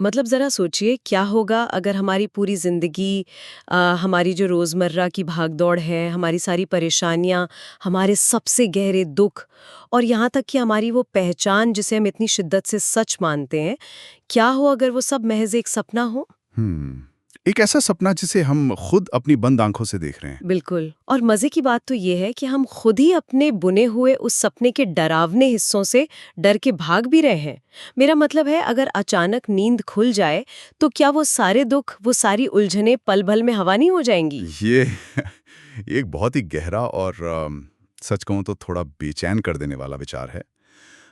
मतलब ज़रा सोचिए क्या होगा अगर हमारी पूरी ज़िंदगी हमारी जो रोज़मर्रा की भाग-दौड़ है, हमारी सारी परेशानियाँ, हमारे सबसे गहरे दुःख और यहाँ तक कि हमारी वो पहचान जिसे हम इतनी शिद्दत से सच मानते हैं, क्या हो अगर वो सब महज़ एक सपना हो? एक ऐसा सपना जिसे हम खुद अपनी बंद आंखों से देख रहे हैं। बिल्कुल। और मज़े की बात तो ये है कि हम खुद ही अपने बुने हुए उस सपने के डरावने हिस्सों से डर के भाग भी रहे हैं। मेरा मतलब है अगर अचानक नींद खुल जाए, तो क्या वो सारे दुःख, वो सारी उलझनें पल भर में हवा नहीं हो जाएँगी? ये एक बहुत ही गहरा और सच कहूँ तो थोड़ा बेचैन कर देने वाला विचार है।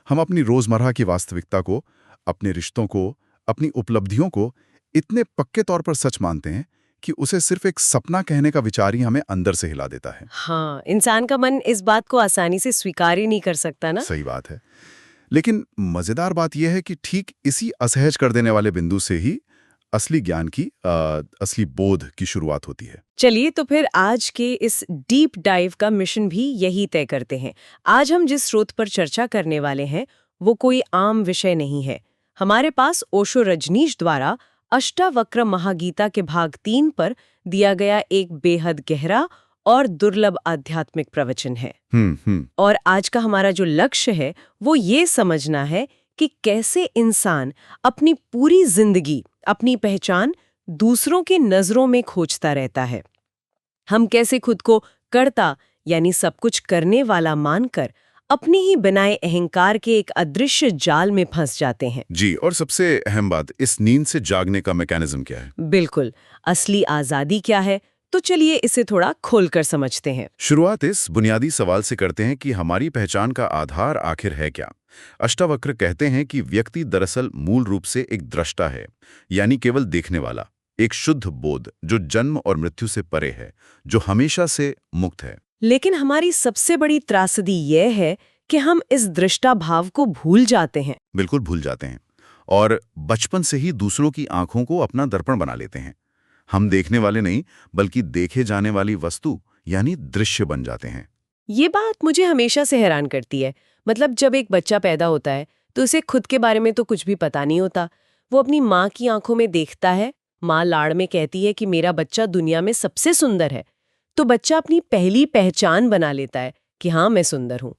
हम अपनी रोजमर्रा की वास्तविकता को, अपने रिश्तों को, अपनी उपलब्धियों को इतने पक्के तौर पर सच मानते हैं कि उसे सिर्फ एक सपना कहने का विचार ही हमें अंदर से हिला देता है। हाँ, इंसान का मन इस बात को आसानी से स्वीकार ही नहीं कर सकता ना। सही बात है। लेकिन मजेदार बात यह है कि ठीक इसी असहज कर देने वाले बिंदु से ही असली ज्ञान की असली बोध की शुरुआत होती है। चलिए तो फिर आज के इस डीप डाइव का मिशन भी यही तय करते हैं। आज हम जिस स्रोत पर चर्चा करने वाले हैं, वो कोई आम विषय नहीं है। हमारे पास ओशो रजनीश द्वारा अष्टावक्र महागीता के भाग 3 पर दिया गया एक बेहद गहरा और दुर्लभ आध्यात्मिक प्रवचन है। हम्म। और आज का हमारा जो लक्ष्य है वो ये समझना है कि कैसे इंसान अपनी पूरी जिंदगी, अपनी पहचान दूसरों की नजरों में खोजता रहता है। हम कैसे खुद को कर्ता यानी सब कुछ करने वाला मानकर अपनी ही बनाए अहंकार के एक अदृश्य जाल में फंस जाते हैं। जी, और सबसे अहम बात, इस नींद से जागने का मैकेनिज्म क्या है? बिल्कुल, असली आजादी क्या है? तो चलिए इसे थोड़ा खोलकर समझते हैं। शुरुआत इस बुनियादी सवाल से करते हैं कि हमारी पहचान का आधार आखिर है क्या? अष्टावक्र कहते हैं कि व्यक्ति दरअसल मूल रूप से एक दृष्टा है, यानी केवल देखने वाला, एक शुद्ध बोध जो जन्म और मृत्यु से परे है, जो हमेशा से मुक्त है। लेकिन हमारी सबसे बड़ी त्रासदी यह है कि हम इस दृष्टा भाव को भूल जाते हैं। बिल्कुल भूल जाते हैं, और बचपन से ही दूसरों की आंखों को अपना दर्पण बना लेते हैं। हम देखने वाले नहीं, बल्कि देखे जाने वाली वस्तु यानी दृश्य बन जाते हैं। ये बात मुझे हमेशा से हैरान करती है। मतलब जब एक बच्चा पैदा होता है तो उसे खुद के बारे में तो कुछ भी पता नहीं होता। वो अपनी माँ की आंखों में देखता है, माँ लाड़ में कहती है कि मेरा बच्चा दुनिया में सबसे सुंदर है, तो बच्चा अपनी पहली पहचान बना लेता है कि हाँ मैं सुंदर हूँ।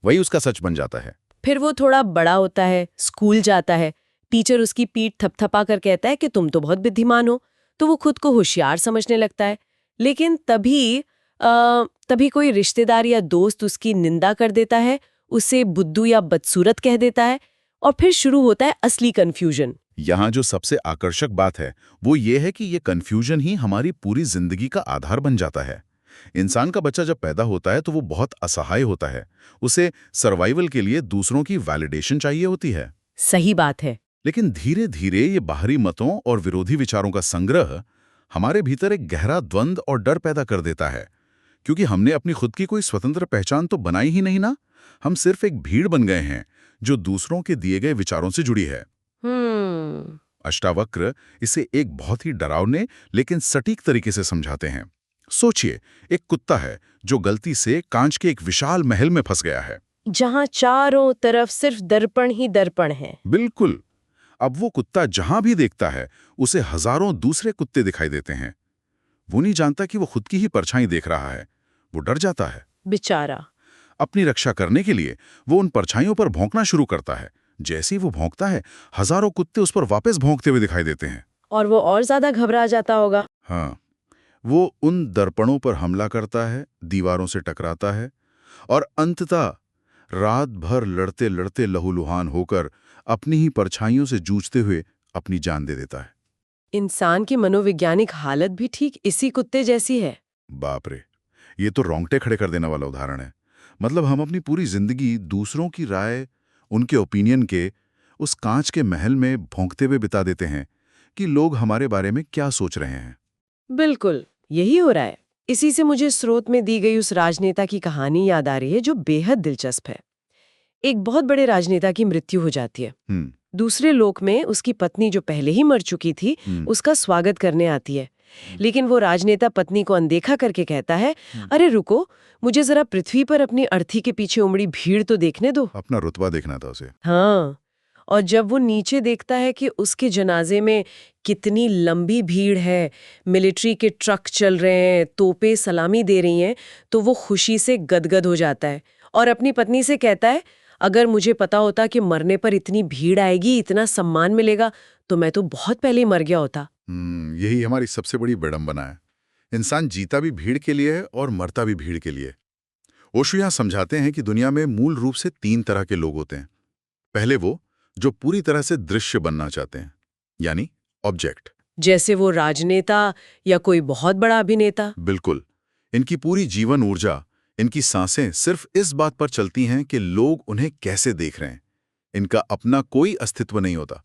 वही उसका सच बन जाता है। फिर वो थोड़ा बड़ा होता है, स्कूल जाता है, टीचर उसकी पीठ थपथपा कर कहता है कि तुम तो बहुत बुद्धिमान हो, तो वो खुद को होशियार समझने लगता है। लेकिन तभी कोई रिश्तेदार या दोस्त उसकी निंदा कर देता है, उसे बुद्धू या बदसूरत कह देता है, और फिर शुरू होता है असली कन्फ्यूजन। यहाँ जो सबसे आकर्षक बात है वो ये है कि ये कन्फ्यूजन ही हमारी पूरी जिंदगी का आधार बन जाता है। इंसान का बच्चा जब पैदा होता है तो वो बहुत असहाय होता है। उसे सर्वाइवल के लिए दूसरों की वैलिडेशन चाहिए होती है। सही बात है। लेकिन धीरे धीरे ये बाहरी मतों और विरोधी विचारों का संग्रह हमारे भीतर एक गहरा द्वंद्व और डर पैदा कर देता है, क्योंकि हमने अपनी खुद की कोई स्वतंत्र पहचान तो बनाई ही नहीं ना। हम सिर्फ एक भीड़ बन गए हैं जो दूसरों के दिए गए विचारों से जुड़ी है। हम्म। अष्टावक्र इसे एक बहुत ही डरावने लेकिन सटीक तरीके से समझाते हैं। सोचिए, एक कुत्ता है जो गलती से कांच के एक विशाल महल में फंस गया है। जहां चारों तरफ सिर्फ दर्पण ही दर्पण है। बिल्कुल। अब वो कुत्ता जहां भी देखता है उसे हजारों दूसरे कुत्ते दिखाई देते हैं। वो नहीं जानता कि वो खुद की ही परछाई देख रहा है। वो डर जाता है। बेचारा। अपनी रक्षा करने के लिए वो उन परछाइयों पर भौंकना शुरू करता है। जैसे ही वो भौंकता है, हजारों कुत्ते उस पर वापस भौंकते हुए दिखाई देते हैं। और वो और ज्यादा घबरा जाता होगा। हाँ, वो उन दर्पणों पर हमला करता है, दीवारों से टकराता है, और अंततः रात भर लड़ते लड़ते लहूलुहान होकर अपनी ही परछाइयों से जूझते हुए अपनी जान दे देता है। इंसान की मनोवैज्ञानिक हालत भी ठीक इसी कुत्ते जैसी है। बाप रे, ये तो रोंगटे खड़े कर देने वाला उदाहरण है। मतलब हम अपनी पूरी जिंदगी दूसरों की राय, उनके ओपिनियन के उस कांच के महल में भौंकते हुए बिता देते हैं कि लोग हमारे बारे में क्या सोच रहे हैं। बिल्कुल, यही हो रहा है। इसी से मुझे स्रोत में दी गई उस राजनेता की कहानी याद आ रही है जो बेहद दिलचस्प है। एक बहुत बड़े राजनेता की मृत्यु हो जाती है। हम्म। दूसरे लोक में उसकी पत्नी जो पहले ही मर चुकी थी, हम्म। उसका स्वागत करने आती है। लेकिन वो राजनेता पत्नी को अनदेखा करके कहता है, अरे रुको, मुझे जरा पृथ्वी पर अपनी अर्थी के पीछे उमड़ी भीड़ तो देखने दो। अपना रुतबा देखना था उसे। हाँ, और जब वो नीचे देखता है कि उसके जनाजे में कितनी लंबी भीड़ है, मिलिट्री के ट्रक चल रहे हैं, तोपें सलामी दे रही हैं, तो वो खुशी से गदगद हो जाता है और अपनी पत्नी से कहता है, अगर मुझे पता होता कि मरने पर इतनी भीड़ आएगी, इतना सम्मान मिलेगा, तो मैं तो बहुत पहले ही मर गया होता। यही हमारी सबसे बड़ी विडंबना है। इंसान जीता भी भीड़ के लिए है और मरता भी भीड़ के लिए। ओशो यहाँ समझाते हैं कि दुनिया में मूल रूप से 3 तरह के लोग होते हैं। पहले वो जो पूरी तरह से दृश्य बनना चाहते हैं, यानी ऑब्जेक्ट। जैसे वो राजनेता या कोई बहुत बड़ा अभिनेता। बिल्कुल। इनकी पूरी जीवन ऊर्जा, इनकी सांसें सिर्फ इस बात पर चलती हैं कि लोग उन्हें कैसे देख रहे हैं। इनका अपना कोई अस्तित्व नहीं होता।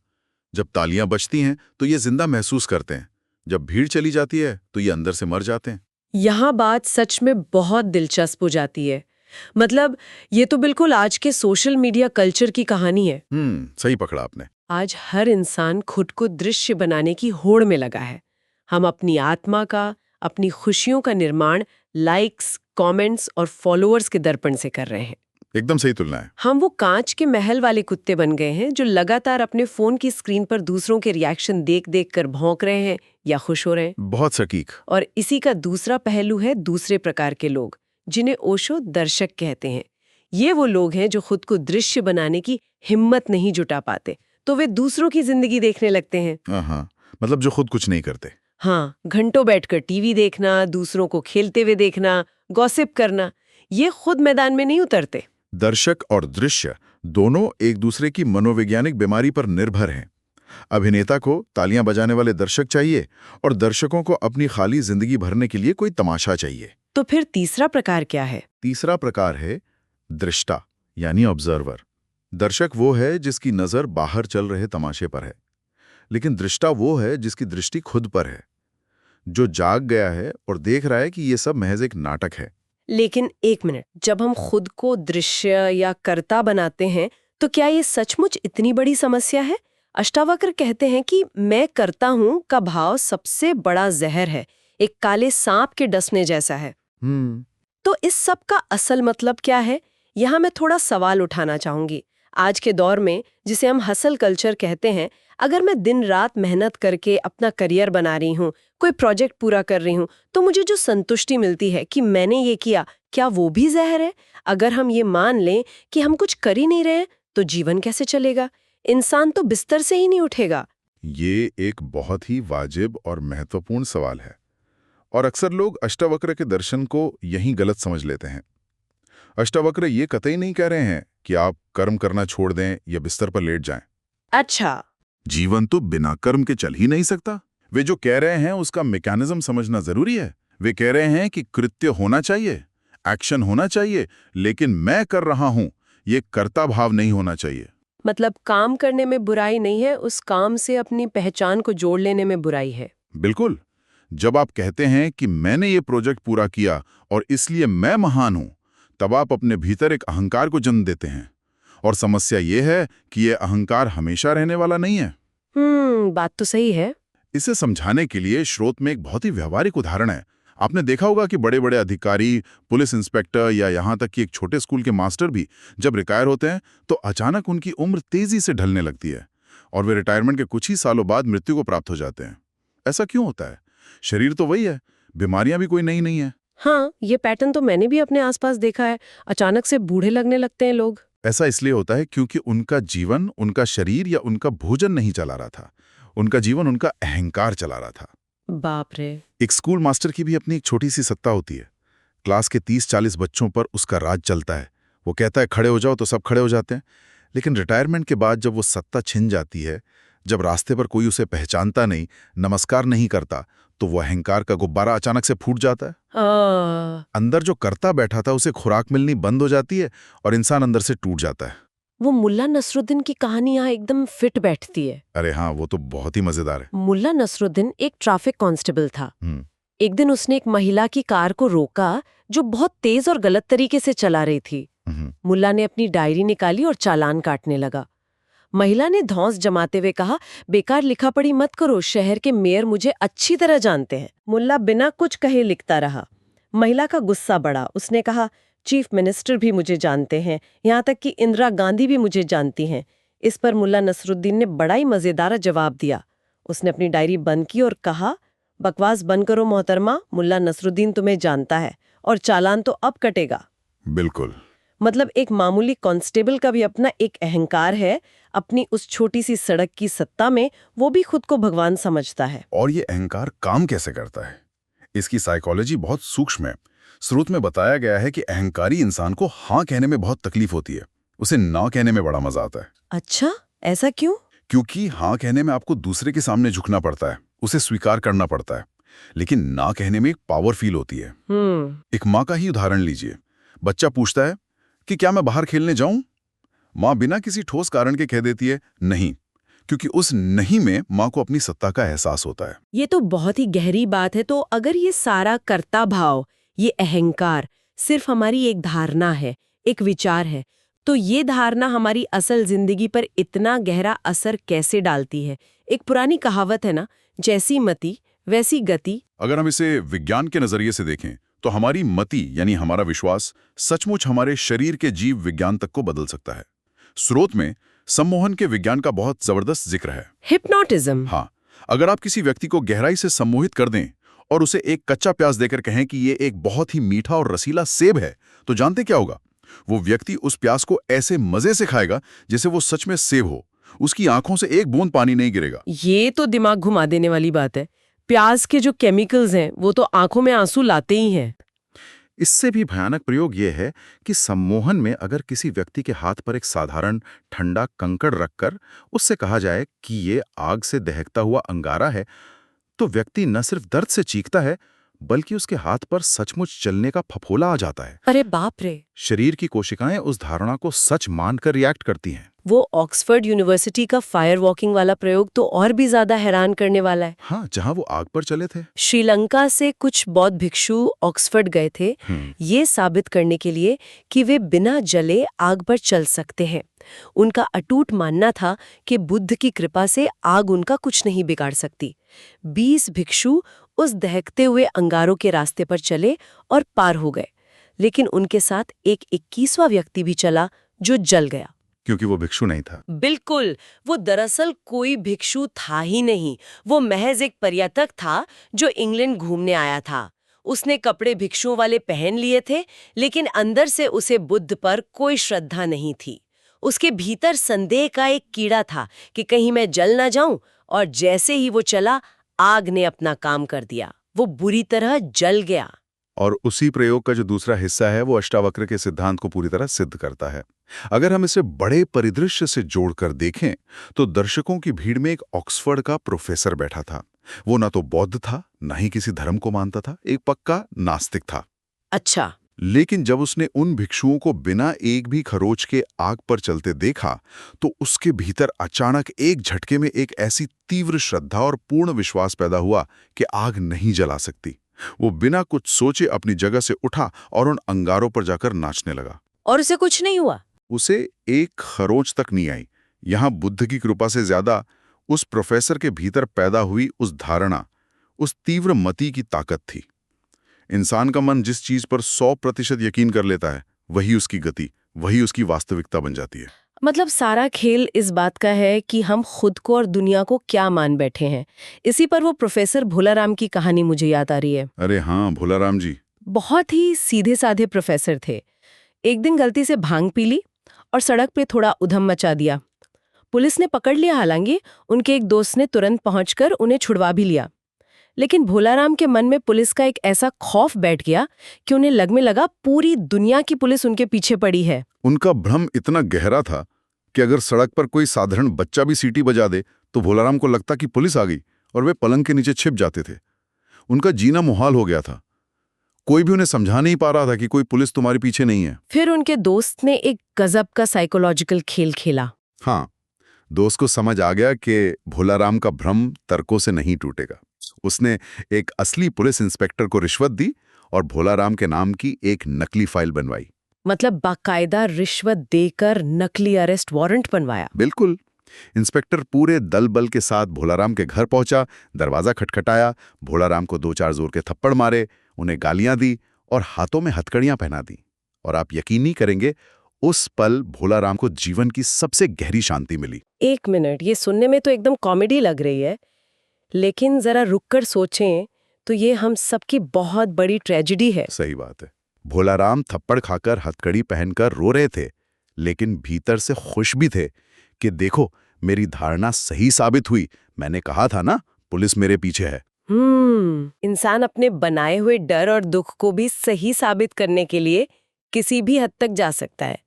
जब तालियां बजती हैं तो ये जिंदा महसूस करते हैं, जब भीड़ चली जाती है तो ये अंदर से मर जाते हैं। यहाँ बात सच में बहुत दिलचस्प हो जाती है। मतलब ये तो बिल्कुल आज के सोशल मीडिया कल्चर की कहानी है। सही पकड़ा आपने। आज हर इंसान खुद को दृश्य बनाने की होड़ में लगा है। हम अपनी आत्मा का, अपनी खुशियों का निर्माण लाइक्स, कमेंट्स और फॉलोअर्स के दर्पण से कर रहे हैं। एकदम सही तुलना है। हम वो कांच के महल वाले कुत्ते बन गए हैं जो लगातार अपने फोन की स्क्रीन पर दूसरों के रिएक्शन देख देख कर भौंक रहे हैं या खुश हो रहे हैं। बहुत सटीक। और इसी का दूसरा पहलू है दूसरे प्रकार के लोग, जिन्हें ओशो दर्शक कहते हैं। ये वो लोग हैं जो खुद को दृश्य बनाने की हिम्मत नहीं जुटा पाते, तो वे दूसरों की जिंदगी देखने लगते हैं। हाँ, मतलब जो खुद कुछ नहीं करते। हाँ, घंटों बैठकर टीवी देखना, दूसरों को खेलते हुए देखना, गॉसिप करना, ये खुद मैदान में नहीं उतरते। दर्शक और दृश्य दोनों एक दूसरे की मनोवैज्ञानिक बीमारी पर निर्भर हैं। अभिनेता को तालियां बजाने वाले दर्शक चाहिए और दर्शकों को अपनी खाली जिंदगी भरने के लिए कोई तमाशा चाहिए। तो फिर तीसरा प्रकार क्या है? तीसरा प्रकार है दृष्टा, यानी ऑब्जर्वर। दर्शक वो है जिसकी नजर बाहर चल रहे तमाशे पर है, लेकिन दृष्टा वो है जिसकी दृष्टि खुद पर है, जो जाग गया है और देख रहा है कि ये सब महज एक नाटक है। लेकिन एक मिनट, जब हम खुद को दृश्य या कर्ता बनाते हैं तो क्या ये सचमुच इतनी बड़ी समस्या है? अष्टावक्र कहते हैं कि मैं करता हूं का भाव सबसे बड़ा जहर है, एक काले सांप के डसने जैसा है। तो इस सब का असल मतलब क्या है? यहाँ मैं थोड़ा सवाल उठाना चाहूंगी। आज के दौर में, जिसे हम हसल कल्चर कहते हैं, अगर मैं दिन रात मेहनत करके अपना करियर बना रही हूँ, कोई प्रोजेक्ट पूरा कर रही हूँ, तो मुझे जो संतुष्टि मिलती है कि मैंने ये किया, क्या वो भी जहर है? अगर हम ये मान लें कि हम कुछ कर ही नहीं रहे, तो जीवन कैसे चलेगा? इंसान तो बिस्तर से ही नहीं उठेगा। ये एक बहुत ही वाजिब और महत्वपूर्ण सवाल है, और अक्सर लोग अष्टावक्र के दर्शन को यहीं गलत समझ लेते हैं। अष्टावक्र ये कतई नहीं कह रहे हैं कि आप कर्म करना छोड़ दें या बिस्तर पर लेट जाएं। अच्छा, जीवन तो बिना कर्म के चल ही नहीं सकता। वे जो कह रहे हैं उसका मैकेनिज्म समझना जरूरी है। वे कह रहे हैं कि कृत्य होना चाहिए, एक्शन होना चाहिए, लेकिन मैं कर रहा हूं, ये कर्ता भाव नहीं होना चाहिए। मतलब काम करने में बुराई नहीं है, उस काम से अपनी पहचान को जोड़ लेने में बुराई है। बिल्कुल। जब आप कहते हैं कि मैंने ये प्रोजेक्ट पूरा किया और इसलिए मैं महान हूं, तब आप अपने भीतर एक अहंकार को जन्म देते हैं। और समस्या ये है कि ये अहंकार हमेशा रहने वाला नहीं है। बात तो सही है। इसे समझाने के लिए स्रोत में एक बहुत ही व्यवहारिक उदाहरण है। आपने देखा होगा कि बड़े बड़े अधिकारी, पुलिस इंस्पेक्टर या यहाँ तक कि एक छोटे स्कूल के मास्टर भी जब रिटायर होते हैं तो अचानक उनकी उम्र तेजी से ढलने लगती है और वे रिटायरमेंट के कुछ ही सालों बाद मृत्यु को प्राप्त हो जाते हैं। ऐसा क्यों होता है? शरीर तो वही है, बीमारियां भी कोई नई नहीं है। हाँ, ये पैटर्न तो मैंने भी अपने आसपास देखा है। अचानक से बूढ़े लगने लगते हैं लोग। ऐसा इसलिए होता है क्योंकि उनका जीवन, उनका शरीर या उनका भोजन नहीं चला रहा था। उनका जीवन उनका अहंकार चला रहा था। बाप रे। एक स्कूल मास्टर की भी अपनी एक छोटी सी सत्ता होती है। क्लास के 30-40 बच्चों पर उसका राज चलता है। वो कहता है खड़े हो जाओ तो सब खड़े हो जाते हैं। लेकिन रिटायरमेंट के बाद जब वो सत्ता छिन जाती है, जब रास्ते पर कोई उसे पहचानता नहीं, नमस्कार नहीं करता, तो वो अहंकार का गुब्बारा अचानक से फूट जाता है। अंदर जो करता बैठा था उसे खुराक मिलनी बंद हो जाती है और इंसान अंदर से टूट जाता है। वो मुल्ला नसरुद्दीन की कहानी यहाँ एकदम फिट बैठती है। अरे हाँ, वो तो बहुत ही मजेदार है। मुल्ला नसरुद्दीन एक ट्रैफिक कांस्टेबल था। एक दिन उसने एक महिला की कार को रोका जो बहुत तेज और गलत तरीके से चला रही थी। मुल्ला ने अपनी डायरी निकाली और चालान काटने लगा। महिला ने धौंस जमाते हुए कहा, बेकार लिखा पढ़ी मत करो, शहर के मेयर मुझे अच्छी तरह जानते हैं। मुल्ला बिना कुछ कहे लिखता रहा। महिला का गुस्सा बढ़ा। उसने कहा, चीफ मिनिस्टर भी मुझे जानते हैं, यहाँ तक कि इंदिरा गांधी भी मुझे जानती हैं। इस पर मुल्ला नसरुद्दीन ने बड़ा ही मजेदार जवाब दिया। उसने अपनी डायरी बंद की और कहा, बकवास बंद करो मोहतरमा, मुल्ला नसरुद्दीन तुम्हें जानता है और चालान तो अब कटेगा। बिल्कुल। मतलब एक मामूली कांस्टेबल का भी अपना एक अहंकार है, अपनी उस छोटी सी सड़क की सत्ता में वो भी खुद को भगवान समझता है। और ये अहंकार काम कैसे करता है, इसकी साइकोलॉजी बहुत सूक्ष्म है। स्रोत में बताया गया है कि अहंकारी इंसान को हाँ कहने में बहुत तकलीफ होती है, उसे ना कहने में बड़ा मजा आता है। अच्छा, ऐसा क्यों? क्योंकि हाँ कहने में आपको दूसरे के सामने झुकना पड़ता है, उसे स्वीकार करना पड़ता है, लेकिन ना कहने में एक पावर फील होती है। एक माँ का ही उदाहरण लीजिए। बच्चा पूछता है कि क्या मैं बाहर खेलने जाऊं? माँ बिना किसी ठोस कारण के कह देती है नहीं, क्योंकि उस नहीं में माँ को अपनी सत्ता का एहसास होता है। ये तो बहुत ही गहरी बात है। तो अगर ये सारा कर्ता भाव, ये अहंकार सिर्फ हमारी एक धारणा है, एक विचार है, तो ये धारणा हमारी असल जिंदगी पर इतना गहरा असर कैसे डालती है? एक पुरानी कहावत है ना, जैसी मति वैसी गति। अगर हम इसे विज्ञान के नजरिए से देखें तो हमारी मति यानी हमारा विश्वास सचमुच हमारे शरीर के जीव विज्ञान तक को बदल सकता है। स्रोत में सम्मोहन के विज्ञान का बहुत जबरदस्त जिक्र है। हिप्नोटिज्म। हाँ, अगर आप किसी व्यक्ति को गहराई से सम्मोहित कर दें और उसे एक कच्चा प्याज देकर कहें कि ये एक बहुत ही मीठा और रसीला सेब है, तो जानते क्या होगा? वो व्यक्ति उस प्याज को ऐसे मजे से खाएगा जैसे वो सच में सेब हो। उसकी आंखों से एक बूंद पानी नहीं गिरेगा। ये तो दिमाग घुमा देने वाली बात है। प्याज के जो केमिकल्स हैं वो तो आंखों में आंसू लाते ही हैं। इससे भी भयानक प्रयोग यह है कि सम्मोहन में अगर किसी व्यक्ति के हाथ पर एक साधारण ठंडा कंकड़ रखकर उससे कहा जाए कि ये आग से दहकता हुआ अंगारा है, तो व्यक्ति न सिर्फ दर्द से चीखता है बल्कि उसके हाथ पर सचमुच चलने का फफोला आ जाता है। अरे बाप रे! शरीर की कोशिकाएं उस धारणा को सच मानकर रिएक्ट करती हैं। वो ऑक्सफोर्ड यूनिवर्सिटी का फायर वॉकिंग वाला प्रयोग तो और भी ज्यादा हैरान करने वाला है। हाँ, जहां वो आग पर चले थे। श्रीलंका से कुछ बौद्ध भिक्षु ऑक्सफोर्ड गए थे ये साबित करने के लिए कि वे बिना जले आग पर चल सकते हैं। उनका अटूट मानना था कि बुद्ध की कृपा से आग उनका कुछ नहीं बिगाड़ सकती। 20 भिक्षु उस दहकते हुए अंगारों के रास्ते पर चले और पार हो गए, लेकिन उनके साथ एक 21वां व्यक्ति भी चला जो जल गया। क्योंकि वो भिक्षु नहीं था। बिल्कुल, वो दरअसल कोई भिक्षु था ही नहीं। वो महज एक पर्यटक था जो इंग्लैंड घूमने आया था। उसने कपड़े भिक्षुओं वाले पहन लिए थे, लेकिन अंदर से उसे बुद्ध पर कोई श्रद्धा नहीं थी। उसके भीतर संदेह का एक कीड़ा था कि कहीं मैं जल ना जाऊं, और जैसे ही वो चला, आग ने अपना काम कर दिया। वो बुरी तरह जल गया। और उसी प्रयोग का जो दूसरा हिस्सा है वो अष्टावक्र के सिद्धांत को पूरी तरह सिद्ध करता है। अगर हम इसे बड़े परिदृश्य से जोड़कर देखें तो दर्शकों की भीड़ में एक ऑक्सफोर्ड का प्रोफेसर बैठा था। वो ना तो बौद्ध था, ना ही किसी धर्म को मानता था, एक पक्का नास्तिक था। अच्छा। लेकिन जब उसने उन भिक्षुओं को बिना एक भी खरोच के आग पर चलते देखा तो उसके भीतर अचानक एक झटके में एक ऐसी तीव्र श्रद्धा और पूर्ण विश्वास पैदा हुआ कि आग नहीं जला सकती। वो बिना कुछ सोचे अपनी जगह से उठा और उन अंगारों पर जाकर नाचने लगा। और उसे कुछ नहीं हुआ? उसे एक खरोच तक नहीं आई। यहां बुद्ध की कृपा से ज्यादा उस प्रोफेसर के भीतर पैदा हुई उस धारणा, उस तीव्र मति की ताकत थी। इंसान का मन जिस चीज पर 100% यकीन कर लेता है, वही उसकी गति, वही उसकी वास्तविकता बन जाती है। मतलब सारा खेल इस बात का है कि हम खुद को और दुनिया को क्या मान बैठे हैं। इसी पर वो प्रोफेसर भोलाराम की कहानी मुझे याद आ रही है। अरे हाँ, भोलाराम जी बहुत ही सीधे साधे प्रोफेसर थे। एक दिन गलती से भांग पी ली और सड़क पे थोड़ा उधम मचा दिया। पुलिस ने पकड़ लिया, हालांकि उनके एक दोस्त ने तुरंत पहुंचकर उन्हें छुड़वा भी लिया। लेकिन भोलाराम के मन में पुलिस का एक ऐसा खौफ बैठ गया कि उन्हें लगने लगा पूरी दुनिया की पुलिस उनके पीछे पड़ी है। उनका भ्रम इतना गहरा था कि अगर सड़क पर कोई साधारण बच्चा भी सीटी बजा दे तो भोलाराम को लगता कि पुलिस आ गई और वे पलंग के नीचे छिप जाते थे। उनका जीना मुहाल हो गया था। कोई भी उन्हें समझा नहीं पा रहा था कि कोई पुलिस तुम्हारे पीछे नहीं है। फिर उनके दोस्त ने एक गजब का साइकोलॉजिकल खेल खेला। हाँ, दोस्त को समझ आ गया कि भोलाराम का भ्रम तर्कों से नहीं टूटेगा। उसने एक असली पुलिस इंस्पेक्टर को रिश्वत दी और भोलाराम के नाम की एक नकली फाइल बनवाई। मतलब बाकायदा रिश्वत देकर नकली अरेस्ट वारंट बनवाया। बिल्कुल। इंस्पेक्टर पूरे दल बल के साथ भोलाराम के घर पहुंचा, दरवाजा खटखटाया, भोलाराम को 2-4 जोर के थप्पड़ मारे, उन्हें गालियां दी और हाथों में हथकड़ियां पहना दी। और आप यकीन नहीं करेंगे, उस पल भोलाराम को जीवन की सबसे गहरी शांति मिली। 1 मिनट, ये सुनने में तो एकदम कॉमेडी लग रही है, लेकिन जरा रुककर सोचें तो ये हम सबकी बहुत बड़ी ट्रेजेडी है। सही बात है। भोलाराम थप्पड़ खाकर हथकड़ी पहनकर रो रहे थे, लेकिन भीतर से खुश भी थे कि देखो मेरी धारणा सही साबित हुई, मैंने कहा था ना पुलिस मेरे पीछे है। इंसान अपने बनाए हुए डर और दुख को भी सही साबित करने के लिए किसी भी हद तक जा सकता है।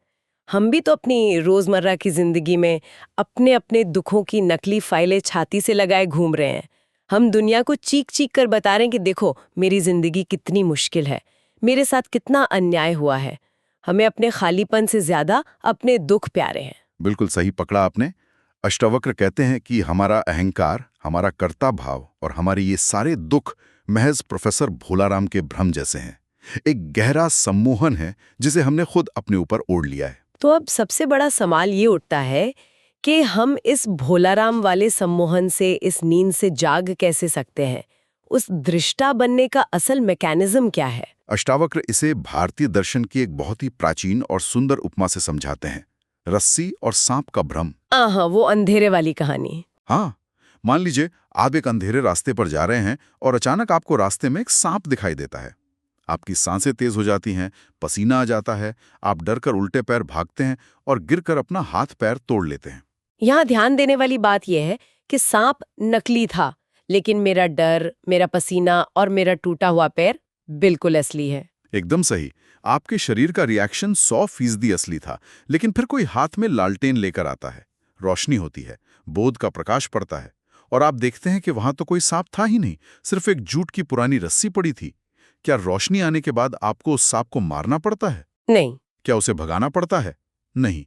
हम भी तो अपनी रोजमर्रा की जिंदगी में अपने अपने दुखों की नकली फाइलें छाती से लगाए घूम रहे हैं। हम दुनिया को चीख चीख कर बता रहे हैं कि देखो मेरी जिंदगी कितनी मुश्किल है, मेरे साथ कितना अन्याय हुआ है। हमें अपने खालीपन से ज्यादा अपने दुख प्यारे हैं। बिल्कुल सही पकड़ा आपने। अष्टावक्र कहते हैं कि हमारा अहंकार, हमारा कर्ता भाव और हमारे ये सारे दुख महज प्रोफेसर भोलाराम के भ्रम जैसे हैं। एक गहरा सम्मोहन है जिसे हमने खुद अपने ऊपर ओढ़ लिया है। तो अब सबसे बड़ा सवाल ये उठता है कि हम इस भोलाराम वाले सम्मोहन से, इस नींद से जाग कैसे सकते हैं? उस दृष्टा बनने का असल मैकेनिज्म क्या है? अष्टावक्र इसे भारतीय दर्शन की एक बहुत ही प्राचीन और सुंदर उपमा से समझाते हैं, रस्सी और सांप का भ्रम। हाँ, वो अंधेरे वाली कहानी। हाँ, मान लीजिए आप एक अंधेरे रास्ते पर जा रहे हैं और अचानक आपको रास्ते में एक सांप दिखाई देता है। आपकी सांसें तेज हो जाती हैं, पसीना आ जाता है, आप डर कर उल्टे पैर भागते हैं और गिरकर अपना हाथ पैर तोड़ लेते हैं। यहाँ ध्यान देने वाली बात यह है कि सांप नकली था, लेकिन मेरा डर, मेरा पसीना और मेरा टूटा हुआ पैर बिल्कुल असली है। एकदम सही। आपके शरीर का रिएक्शन 100% असली था, लेकिन फिर कोई हाथ में लालटेन लेकर आता है, रोशनी होती है, बोध का प्रकाश पड़ता है और आप देखते हैं कि वहां तो कोई सांप था ही नहीं, सिर्फ एक जूट की पुरानी रस्सी पड़ी थी। क्या रोशनी आने के बाद आपको उस सांप को मारना पड़ता है? नहीं। क्या उसे भगाना पड़ता है? नहीं।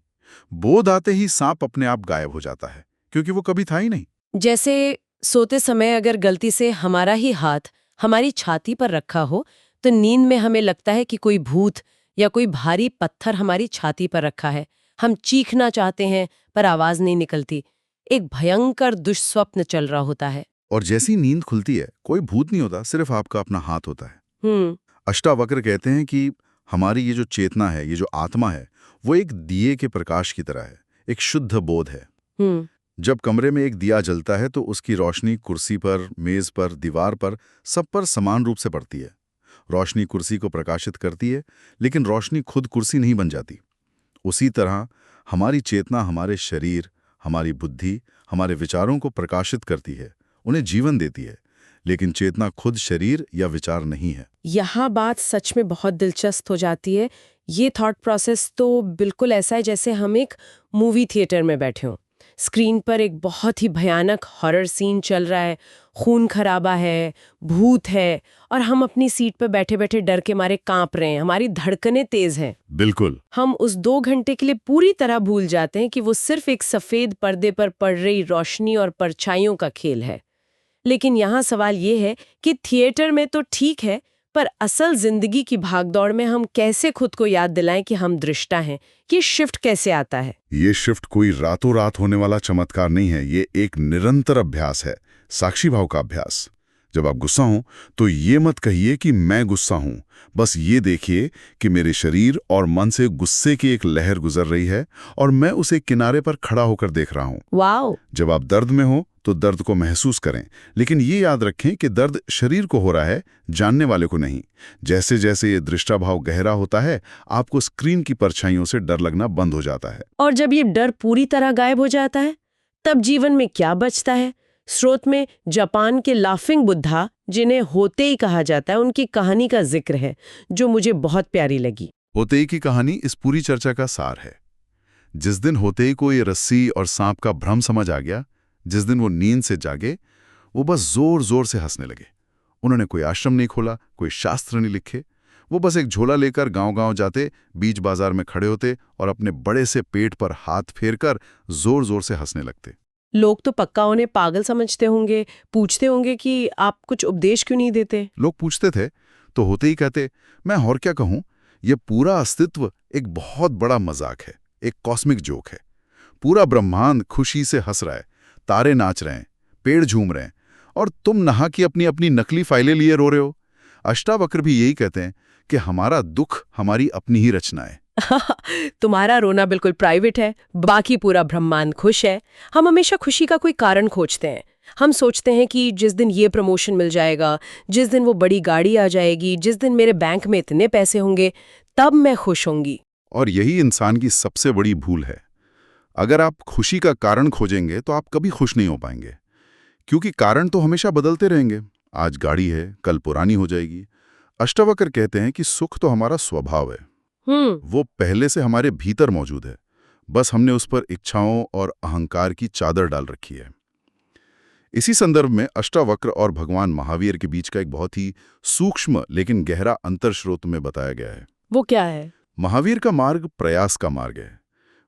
बोध आते ही सांप अपने आप गायब हो जाता है, क्योंकि वो कभी था ही नहीं। जैसे सोते समय अगर गलती से हमारा ही हाथ हमारी छाती पर रखा हो, तो नींद में हमें लगता है कि कोई भूत या कोई भारी पत्थर हमारी छाती पर रखा है। हम चीखना चाहते हैं पर आवाज नहीं निकलती। एक भयंकर दुष्स्वप्न चल रहा होता है। और जैसी नींद खुलती है, कोई भूत नहीं होता, सिर्फ आपका अपना हाथ होता है। अष्टावक्र कहते हैं कि हमारी ये जो चेतना है, ये जो आत्मा है, वो एक दिए के प्रकाश की तरह है, एक शुद्ध बोध है। जब कमरे में एक दिया जलता है तो उसकी रोशनी कुर्सी पर, मेज पर, दीवार पर, सब पर समान रूप से पड़ती है। रोशनी कुर्सी को प्रकाशित करती है, लेकिन रोशनी खुद कुर्सी नहीं बन जाती। उसी तरह हमारी चेतना हमारे शरीर, हमारी बुद्धि, हमारे विचारों को प्रकाशित करती है, उन्हें जीवन देती है, लेकिन चेतना खुद शरीर या विचार नहीं है। यहाँ बात सच में बहुत दिलचस्प हो जाती है। ये थॉट प्रोसेस तो बिल्कुल ऐसा है जैसे हम एक मूवी थिएटर में बैठे हों। स्क्रीन पर एक बहुत ही भयानक हॉरर सीन चल रहा है, खून खराबा है, भूत है, और हम अपनी सीट पर बैठे बैठे डर के मारे कांप रहे हैं, हमारी धड़कनें तेज हैं। बिल्कुल। हम उस 2 घंटे के लिए पूरी तरह भूल जाते हैं कि वो सिर्फ एक सफेद पर्दे पर पड़ रही रोशनी और परछाइयों का खेल है। लेकिन यहाँ सवाल ये है कि थिएटर में तो ठीक है, पर असल जिंदगी की भागदौड़ में हम कैसे खुद को याद दिलाएं कि हम दृष्टा हैं? ये शिफ्ट कैसे आता है? ये शिफ्ट कोई रातों रात होने वाला चमत्कार नहीं है, ये एक निरंतर अभ्यास है, साक्षी भाव का अभ्यास। जब आप गुस्सा हो तो ये मत कहिए कि मैं गुस्सा हूं, बस ये देखिए कि मेरे शरीर और मन से गुस्से की एक लहर गुजर रही है और मैं उसे किनारे पर खड़ा होकर देख रहा हूं। वाओ! जब आप दर्द में हो तो दर्द को महसूस करें, लेकिन ये याद रखें कि दर्द शरीर को हो रहा है, जानने वाले को नहीं। जैसे जैसे ये दृष्टाभाव गहरा होता है, आपको स्क्रीन की परछाइयों से डर लगना बंद हो जाता है। और जब ये डर पूरी तरह गायब हो जाता है, तब जीवन में क्या बचता है? स्रोत में जापान के लाफिंग बुद्धा, जिन्हें होतेई कहा जाता है, उनकी कहानी का जिक्र है, जो मुझे बहुत प्यारी लगी। होतेई की कहानी इस पूरी चर्चा का सार है। जिस दिन होतेई को ये रस्सी और सांप का भ्रम समझ आ गया, जिस दिन वो नींद से जागे, वो बस जोर जोर से हंसने लगे। उन्होंने कोई आश्रम नहीं खोला, कोई शास्त्र नहीं लिखे, वो बस एक झोला लेकर गांव-गांव जाते, बीच बाजार में खड़े होते और अपने बड़े से पेट पर हाथ फेरकर जोर जोर से हंसने लगते। लोग तो पक्का उन्हें पागल समझते होंगे, पूछते होंगे कि आप कुछ उपदेश क्यों नहीं देते? लोग पूछते थे तो होते ही कहते, मैं और क्या कहूं, ये पूरा अस्तित्व एक बहुत बड़ा मजाक है, एक कॉस्मिक जोक है। पूरा ब्रह्मांड खुशी से हंस रहा है, तारे नाच रहे हैं, पेड़ झूम रहे हैं, और तुम नहा की अपनी अपनी नकली फाइलें लिए रो रहे हो। अष्टावक्र भी यही कहते हैं कि हमारा दुख हमारी अपनी ही रचना है। तुम्हारा रोना बिल्कुल प्राइवेट है, बाकी पूरा ब्रह्मांड खुश है। हम हमेशा खुशी का कोई कारण खोजते हैं। हम सोचते हैं कि जिस दिन ये प्रमोशन मिल जाएगा, जिस दिन वो बड़ी गाड़ी आ जाएगी, जिस दिन मेरे बैंक में इतने पैसे होंगे, तब मैं खुश होंगी। और यही इंसान की सबसे बड़ी भूल है। अगर आप खुशी का कारण खोजेंगे तो आप कभी खुश नहीं हो पाएंगे, क्योंकि कारण तो हमेशा बदलते रहेंगे। आज गाड़ी है, कल पुरानी हो जाएगी। अष्टावक्र कहते हैं कि सुख तो हमारा स्वभाव है, वो पहले से हमारे भीतर मौजूद है, बस हमने उस पर इच्छाओं और अहंकार की चादर डाल रखी है। इसी संदर्भ में अष्टावक्र और भगवान महावीर के बीच का एक बहुत ही सूक्ष्म लेकिन गहरा अंतर स्रोत में बताया गया है। वो क्या है? महावीर का मार्ग प्रयास का मार्ग है।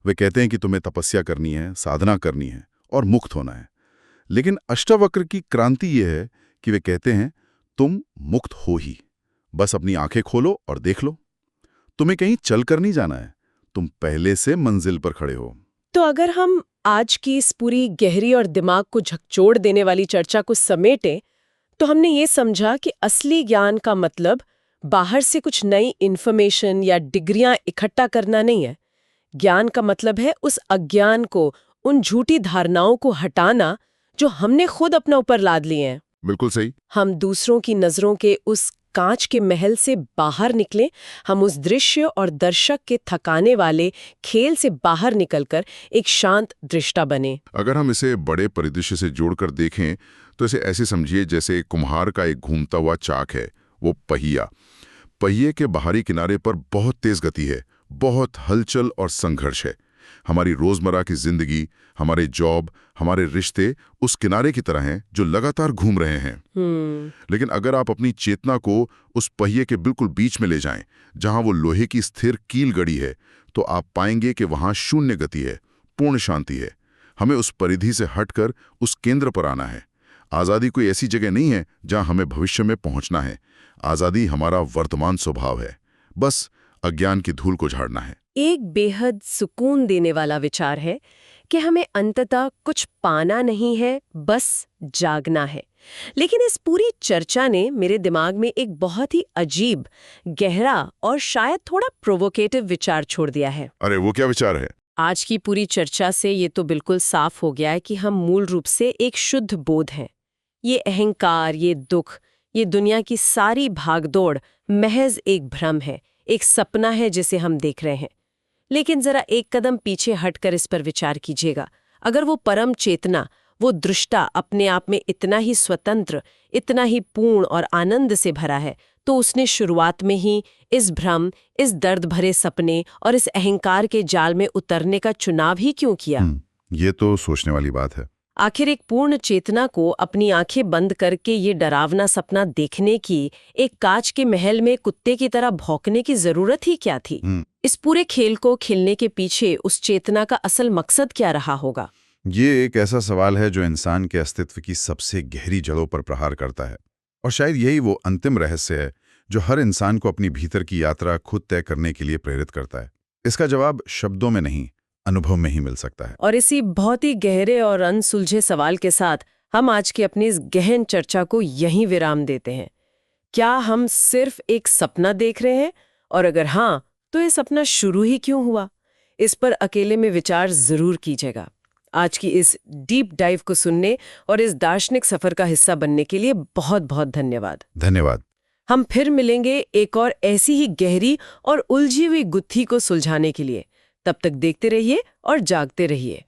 वे कहते हैं कि तुम्हें तपस्या करनी है, साधना करनी है और मुक्त होना है। लेकिन अष्टावक्र की क्रांति यह है कि वे कहते हैं तुम मुक्त हो ही, बस अपनी आंखें खोलो और देख लो। तुम्हें कहीं चल कर नहीं जाना है, तुम पहले से मंजिल पर खड़े हो। तो अगर हम आज की इस पूरी गहरी और दिमाग को झकझोर देने वाली चर्चा को समेटें, तो हमने ये समझा कि असली ज्ञान का मतलब बाहर से कुछ नई इन्फॉर्मेशन या डिग्रियां इकट्ठा करना नहीं है। ज्ञान का मतलब है उस अज्ञान को, उन झूठी धारणाओं को हटाना जो हमने खुद अपना ऊपर लाद लिए हैं। बिल्कुल सही। हम दूसरों की नजरों के उस कांच के महल से बाहर निकलें, हम उस दृश्य और दर्शक के थकाने वाले खेल से बाहर निकलकर एक शांत दृष्टा बने। अगर हम इसे बड़े परिदृश्य से जोड़कर देखें तो इसे ऐसे समझिए जैसे कुम्हार का एक घूमता हुआ चाक है, वो पहिया। पहिए के बाहरी किनारे पर बहुत तेज गति है, बहुत हलचल और संघर्ष है। हमारी रोजमर्रा की जिंदगी, हमारे जॉब, हमारे रिश्ते उस किनारे की तरह हैं जो लगातार घूम रहे हैं। लेकिन अगर आप अपनी चेतना को उस पहिए के बिल्कुल बीच में ले जाएं, जहां वो लोहे की स्थिर कील गड़ी है, तो आप पाएंगे कि वहां शून्य गति है, पूर्ण शांति है। हमें उस परिधि से हटकर उस केंद्र पर आना है। आज़ादी कोई ऐसी जगह नहीं है जहां हमें भविष्य में पहुंचना है। आज़ादी हमारा वर्तमान स्वभाव है, बस अज्ञान की धूल को झाड़ना है। एक बेहद सुकून देने वाला विचार है कि हमें अंततः कुछ पाना नहीं है, बस जागना है। लेकिन इस पूरी चर्चा ने मेरे दिमाग में एक बहुत ही अजीब, गहरा और शायद थोड़ा प्रोवोकेटिव विचार छोड़ दिया है। अरे वो क्या विचार है? आज की पूरी चर्चा से ये तो बिल्कुल साफ हो गया है कि हम मूल रूप से एक शुद्ध बोध हैं। ये अहंकार, ये दुख, ये दुनिया की सारी भागदौड़ महज एक भ्रम है, एक सपना है जिसे हम देख रहे हैं। लेकिन जरा एक कदम पीछे हटकर इस पर विचार कीजिएगा। अगर वो परम चेतना, वो दृष्टा अपने आप में इतना ही स्वतंत्र, इतना ही पूर्ण और आनंद से भरा है, तो उसने शुरुआत में ही इस भ्रम, इस दर्द भरे सपने और इस अहंकार के जाल में उतरने का चुनाव ही क्यों किया? ये तो सोचने वाली बात है। आखिर एक पूर्ण चेतना को अपनी आंखें बंद करके ये डरावना सपना देखने की, एक कांच के महल में कुत्ते की तरह भौंकने की जरूरत ही क्या थी? इस पूरे खेल को खेलने के पीछे उस चेतना का असल मकसद क्या रहा होगा? ये एक ऐसा सवाल है जो इंसान के अस्तित्व की सबसे गहरी जड़ों पर प्रहार करता है, और शायद यही वो अंतिम रहस्य है जो हर इंसान को अपनी भीतर की यात्रा खुद तय करने के लिए प्रेरित करता है। इसका जवाब शब्दों में नहीं, अनुभव में ही मिल सकता है। और इसी बहुत ही गहरे और अनसुलझे सवाल के साथ हम आज की अपनी इस गहन चर्चा को यहीं विराम देते हैं। क्या हम सिर्फ एक सपना देख रहे हैं? और अगर हाँ, तो ये सपना शुरू ही क्यों हुआ? इस पर अकेले में विचार जरूर कीजिएगा। आज की इस डीप डाइव को सुनने और इस दार्शनिक सफर का हिस्सा बनने के लिए बहुत बहुत धन्यवाद। धन्यवाद। हम फिर मिलेंगे एक और ऐसी ही गहरी और उलझी हुई गुत्थी को सुलझाने के लिए। तब तक देखते रहिए और जागते रहिए।